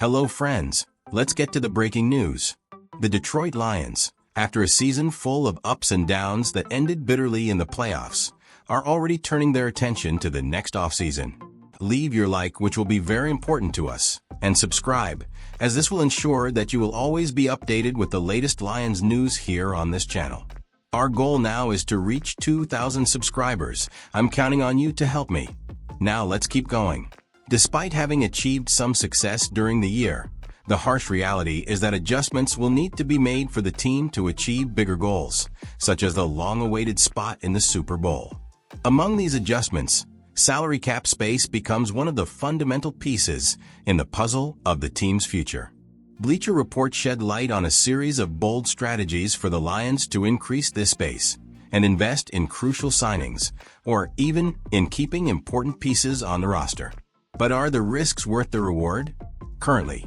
Hello friends, let's get to the breaking news. The Detroit Lions, after a season full of ups and downs that ended bitterly in the playoffs, are already turning their attention to the next offseason. Leave your like, which will be very important to us, and subscribe, as this will ensure that you will always be updated with the latest Lions news here on this channel. Our goal now is to reach 2,000 subscribers. I'm counting on you to help me. Now let's keep going. Despite having achieved some success during the year, the harsh reality is that adjustments will need to be made for the team to achieve bigger goals, such as the long-awaited spot in the Super Bowl. Among these adjustments, salary cap space becomes one of the fundamental pieces in the puzzle of the team's future. Bleacher Report shed light on a series of bold strategies for the Lions to increase this space and invest in crucial signings, or even in keeping important pieces on the roster. But are the risks worth the reward? Currently,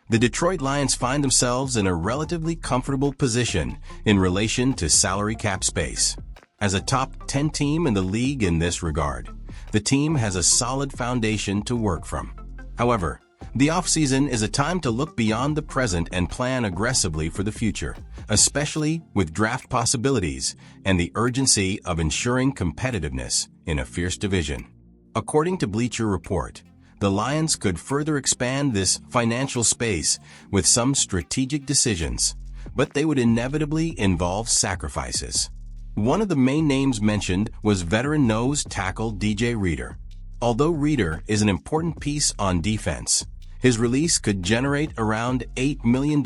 the Detroit Lions find themselves in a relatively comfortable position in relation to salary cap space. As a top 10 team in the league in this regard, the team has a solid foundation to work from. However, the offseason is a time to look beyond the present and plan aggressively for the future, especially with draft possibilities and the urgency of ensuring competitiveness in a fierce division. According to Bleacher Report, the Lions could further expand this financial space with some strategic decisions, but they would inevitably involve sacrifices. One of the main names mentioned was veteran nose tackle DJ Reader. Although Reader is an important piece on defense, his release could generate around $8 million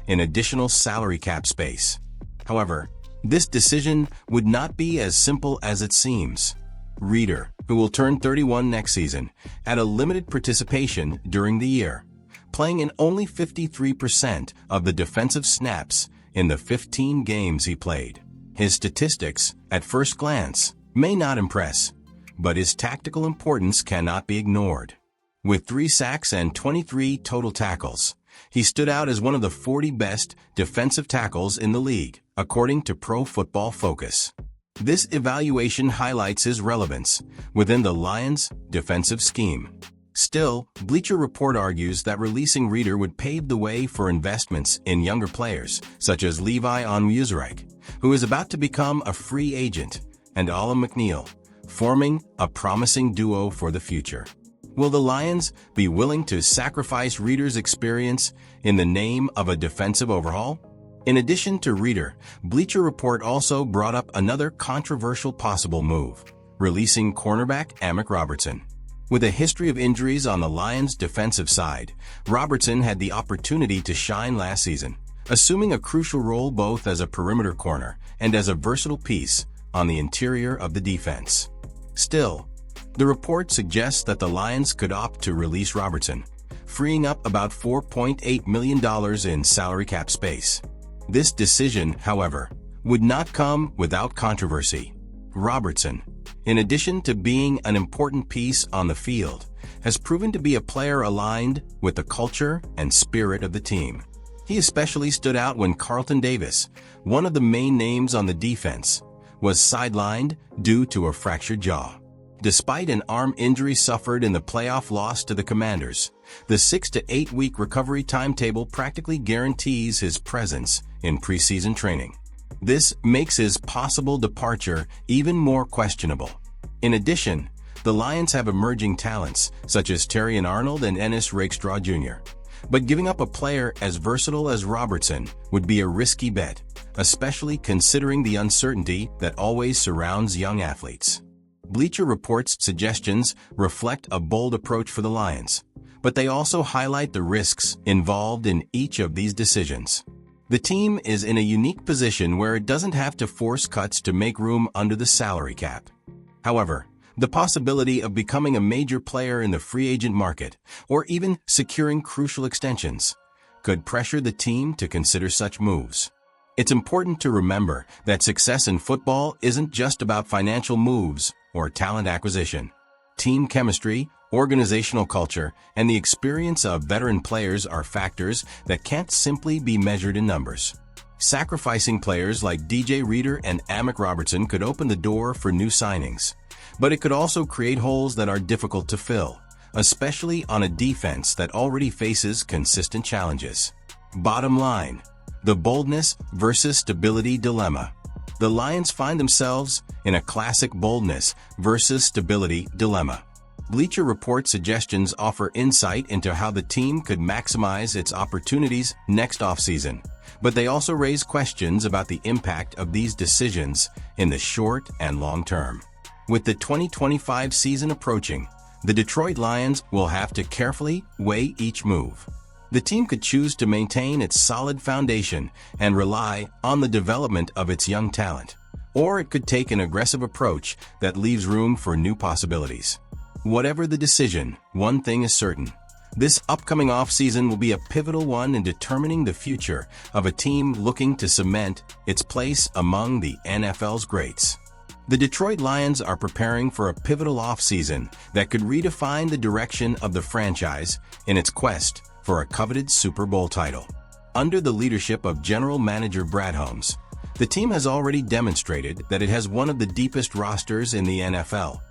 in additional salary cap space. However, this decision would not be as simple as it seems. Reader, who will turn 31 next season, had a limited participation during the year, playing in only 53% of the defensive snaps in the 15 games he played. His statistics, at first glance, may not impress, but his tactical importance cannot be ignored. With 3 sacks and 23 total tackles, he stood out as one of the 40 best defensive tackles in the league, according to Pro Football Focus. This evaluation highlights his relevance within the Lions' defensive scheme. Still, Bleacher Report argues that releasing Reader would pave the way for investments in younger players, such as Levi Onwuzurike, who is about to become a free agent, and Alim McNeill, forming a promising duo for the future. Will the Lions be willing to sacrifice Reader's experience in the name of a defensive overhaul? In addition to Reader, Bleacher Report also brought up another controversial possible move, releasing cornerback Amik Robertson. With a history of injuries on the Lions' defensive side, Robertson had the opportunity to shine last season, assuming a crucial role both as a perimeter corner and as a versatile piece on the interior of the defense. Still, the report suggests that the Lions could opt to release Robertson, freeing up about $4.8 million in salary cap space. This decision, however, would not come without controversy. Robertson, in addition to being an important piece on the field, has proven to be a player aligned with the culture and spirit of the team. He especially stood out when Carlton Davis, one of the main names on the defense, was sidelined due to a fractured jaw. Despite an arm injury suffered in the playoff loss to the Commanders, the 6 to 8 week recovery timetable practically guarantees his presence in preseason training. This makes his possible departure even more questionable. In addition, the Lions have emerging talents such as Terrion Arnold and Ennis Rakestraw Jr., but giving up a player as versatile as Robertson would be a risky bet, especially considering the uncertainty that always surrounds young athletes. Bleacher Report's suggestions reflect a bold approach for the Lions, but they also highlight the risks involved in each of these decisions. The team is in a unique position where it doesn't have to force cuts to make room under the salary cap. However, the possibility of becoming a major player in the free agent market, or even securing crucial extensions, could pressure the team to consider such moves. It's important to remember that success in football isn't just about financial moves or talent acquisition. Team chemistry, organizational culture, and the experience of veteran players are factors that can't simply be measured in numbers. Sacrificing players like DJ Reader and Amik Robertson could open the door for new signings, but it could also create holes that are difficult to fill, especially on a defense that already faces consistent challenges. Bottom line, the boldness versus stability dilemma. The Lions find themselves in a classic boldness versus stability dilemma. Bleacher Report suggestions offer insight into how the team could maximize its opportunities next offseason, but they also raise questions about the impact of these decisions in the short and long term. With the 2025 season approaching, the Detroit Lions will have to carefully weigh each move. The team could choose to maintain its solid foundation and rely on the development of its young talent, or it could take an aggressive approach that leaves room for new possibilities. Whatever the decision, one thing is certain. This upcoming offseason will be a pivotal one in determining the future of a team looking to cement its place among the NFL's greats. The Detroit Lions are preparing for a pivotal offseason that could redefine the direction of the franchise in its quest for a coveted Super Bowl title. Under the leadership of General Manager Brad Holmes, the team has already demonstrated that it has one of the deepest rosters in the NFL.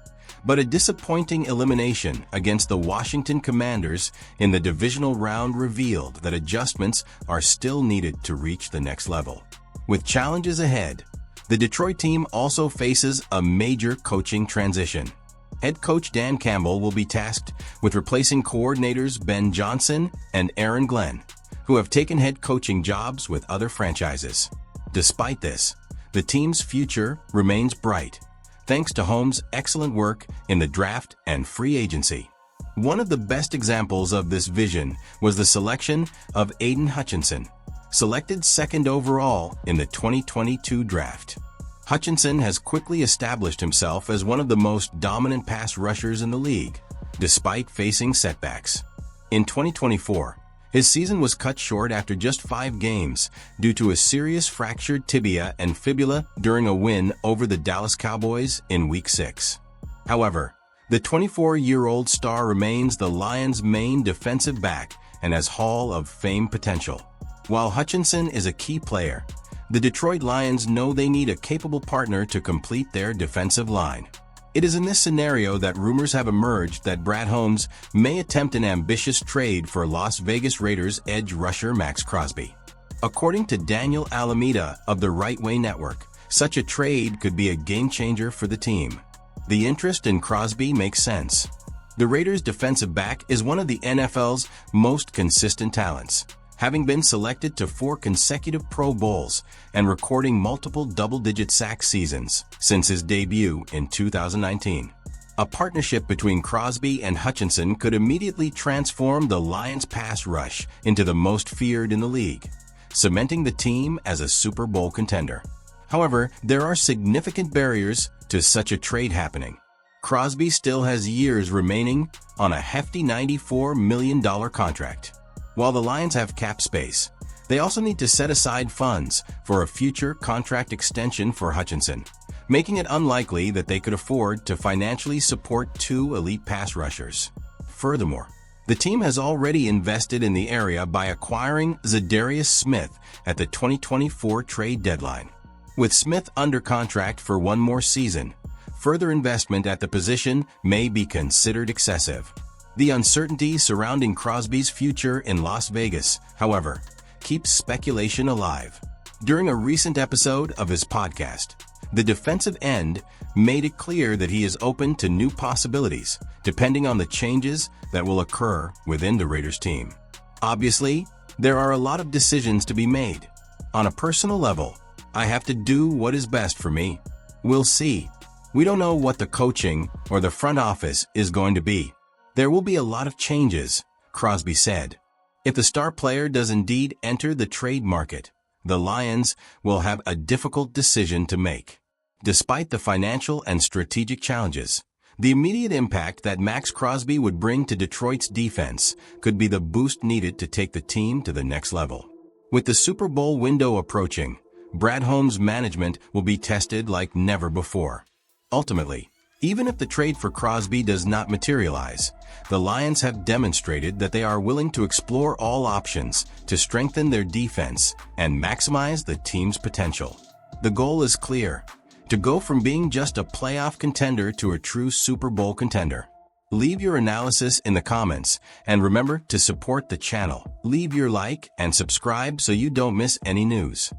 But a disappointing elimination against the Washington Commanders in the divisional round revealed that adjustments are still needed to reach the next level. With challenges ahead, the Detroit team also faces a major coaching transition. Head coach Dan Campbell will be tasked with replacing coordinators Ben Johnson and Aaron Glenn, who have taken head coaching jobs with other franchises. Despite this, the team's future remains bright, thanks to Holmes' excellent work in the draft and free agency. One of the best examples of this vision was the selection of Aiden Hutchinson, selected second overall in the 2022 draft. Hutchinson has quickly established himself as one of the most dominant pass rushers in the league, despite facing setbacks. In 2024, his season was cut short after just 5 games due to a serious fractured tibia and fibula during a win over the Dallas Cowboys in Week 6. However, the 24-year-old star remains the Lions' main defensive back and has Hall of Fame potential. While Hutchinson is a key player, the Detroit Lions know they need a capable partner to complete their defensive line. It is in this scenario that rumors have emerged that Brad Holmes may attempt an ambitious trade for Las Vegas Raiders edge rusher Max Crosby. According to Daniel Alameda of the Right Way Network, such a trade could be a game-changer for the team. The interest in Crosby makes sense. The Raiders' defensive back is one of the NFL's most consistent talents, having been selected to 4 consecutive Pro Bowls and recording multiple double-digit sack seasons since his debut in 2019. A partnership between Crosby and Hutchinson could immediately transform the Lions' pass rush into the most feared in the league, cementing the team as a Super Bowl contender. However, there are significant barriers to such a trade happening. Crosby still has years remaining on a hefty $94 million contract. While the Lions have cap space, they also need to set aside funds for a future contract extension for Hutchinson, making it unlikely that they could afford to financially support 2 elite pass rushers. Furthermore, the team has already invested in the area by acquiring Zadarius Smith at the 2024 trade deadline. With Smith under contract for 1 more season, further investment at the position may be considered excessive. The uncertainty surrounding Crosby's future in Las Vegas, however, keeps speculation alive. During a recent episode of his podcast, the defensive end made it clear that he is open to new possibilities, depending on the changes that will occur within the Raiders team. Obviously, there are a lot of decisions to be made. On a personal level, I have to do what is best for me. We'll see. We don't know what the coaching or the front office is going to be. There will be a lot of changes, Crosby said. If the star player does indeed enter the trade market, the Lions will have a difficult decision to make. Despite the financial and strategic challenges, the immediate impact that Max Crosby would bring to Detroit's defense could be the boost needed to take the team to the next level. With the Super Bowl window approaching, Brad Holmes' management will be tested like never before. Ultimately, even if the trade for Crosby does not materialize, the Lions have demonstrated that they are willing to explore all options to strengthen their defense and maximize the team's potential. The goal is clear: to go from being just a playoff contender to a true Super Bowl contender. Leave your analysis in the comments, and remember to support the channel. Leave your like and subscribe so you don't miss any news.